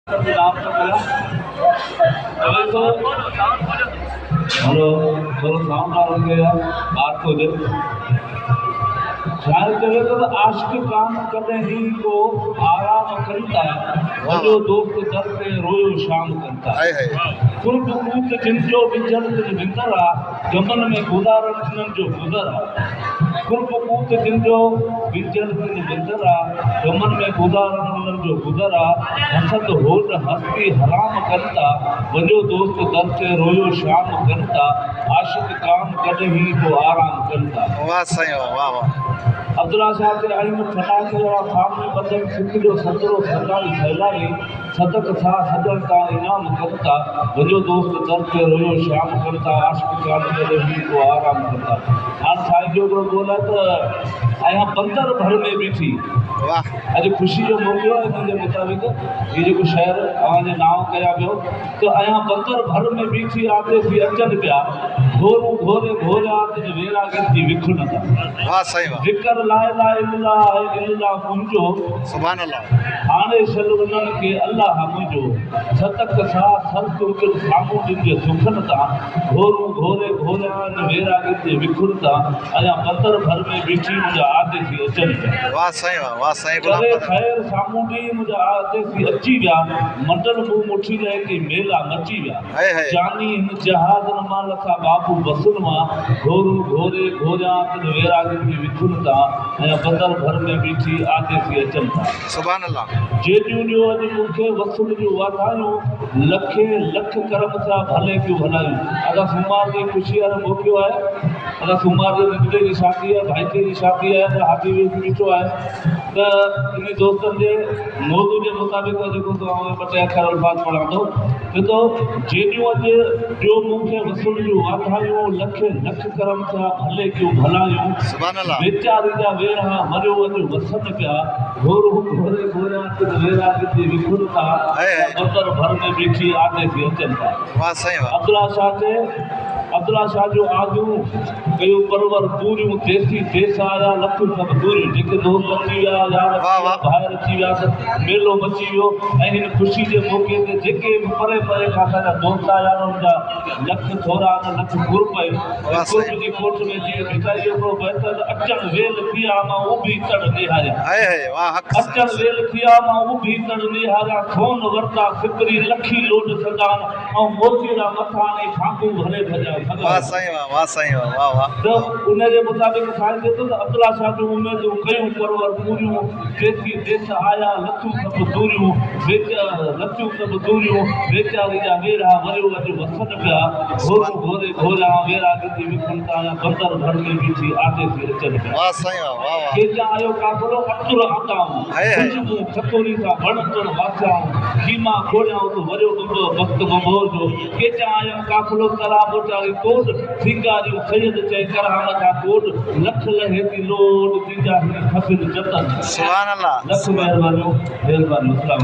Hello थोरो sound वारो गया बात हो जाए शायद चले तो आशिक कान कदे ही को आराम करता वजो दोस्त दर पे रोयो शाम करता कुल कूत जिनजो विजल दिन विंदरा गमन में गुदारन इनन जो गुदरा कुल कूत जिनजो विजल दिन विंदरा गमन में गुदारन इनन जो गुदरा हसद होद हस्ती हराम करता वजो दोस्त दर पे रोयो शाम करता आशिक कान कदे ही को आराम करता। वाह सही वाह वाह। अब्दुल्ला साहब के आई में फटाके और सामने बदन सिख जो सदरो सरकारी सैलानी सदक था सजन का इनाम करता वजो दोस्त दर पे रोयो शाम करता आशिक कान कदे ही को आराम करता। हां साईं जो बोला तो आया बंदर भर में बीठी वाह अज खुशी जो मौक़ो है मुझे मुताबिक ये जो शहर आवाजे नाव कया पियो तो आया बंदर भर में बीठी आते थी अचन पिया घोरू घोरे घोरा ते वेरा गिरती विखुन था। वाह सही वाह। जिक्र ला इलाहा इल्लल्लाह मुंजो सुभान अल्लाह हाणे सल उन्हन के अल्लाह मुंजो सतक सा संत उजर सामू दिन जे सुखन था घोरू घोरे घोरा ते वेरा गिरती विखुन था आया बंदर भर में बीठी मुझे आते थी अचन पिया। वाह सही वाह सही करे खैर सामूंडी मुझे आते थी अची विया मंडल मुंह मुठी रहे कि मेला मची विया जानी इन जहाज मां लखा बाबू बसुन मां घोरू घोरे घोरा ते वेरा गिरती विखुन था ऐं बंदर भर में बीठी आते थी अचन था। सुभान अल्लाह जेडियूं जो अॼु मूंखे वसूल जो वाधायूं लखे लख करम सां भले क्यों भलायूं। अगरि सूमार जी ख़ुशी वारो मौक़ो आहे अगरि सूमार जो निकिरे जी शादी आहे भाईचे जी शादी आहे त हाथी वेठी बीठो आहे त इन दोस्तनि जे मौज़ू जे मुताबिक़ जेको ॿ टे अखर अल्फाज़ पढ़ां थो छो तो जेडियूं अॼु जो मूंखे वसूल जो वाधायूं लखे लख करम सां भले क्यों भलायूं सुभान अल्लाह वेचारी जा वेरा मरियो अॼु वसन पिया घोरू घोरे घोरा ते वेरा गिरती विखुन था बंदर भर में बीठी आते थी अचनि था। वाह सही वाह। अब्दुल्ला शाह जो आजू कयो परवर पूरियूं देसी देस आया लख सब दूरियूं जेके दोस्त अची विया यार ॿाहिरि अची विया त मेलो मची वियो ऐं हिन ख़ुशी जे मौक़े ते जेके बि परे परे खां असांजा दोस्त आया उन्हनि जा लख थोरा त लख ग्रुप कोर्ट जी कोर्ट में जीअं भिखारी हिकिड़ो बहितर अचनि वेल थिया मां उहो बि तड़ निहारिया अचनि वेल थिया मां उहो बि तड़ निहारिया सोन वरिता सिपरी लखी लोड सदान ऐं मोतीड़ा मथां ऐं फाकू भले भॼा वाह सही वाह सही वाह वाह। तो उन जे मुताबिक़ साईं चए थो त अब्दुल्ला शाह जो उमेदूं कयूं परवर पूरियूं देसी देस आया लखूं सभु दूरियूं लखूं सभु दूरियूं वेचारी जा वेरा वरियो अॼु वसन पिया घोरू घोरे घोरा वेरा गिरती विखुन था बंदर भर में बीठी आते थी अचनि पिया। वाह सही वाह वाह वाह। केजा आयो काफ़िलो अतुर आताऊं खुशबू खतोरी सां वणतण वासियाऊं खीमा खोड़ियाऊं तो वरियो बंदो वक़्तु बंबोर जो केजा आयो काफ़िलो करा बोटारी कोट सिंगारियूं सैयद चए कराम था कोट लख लहे थी लोड दीजा खपिन जतन। सुभान अल्लाह। लख महिरबानियूं अस्सलाम।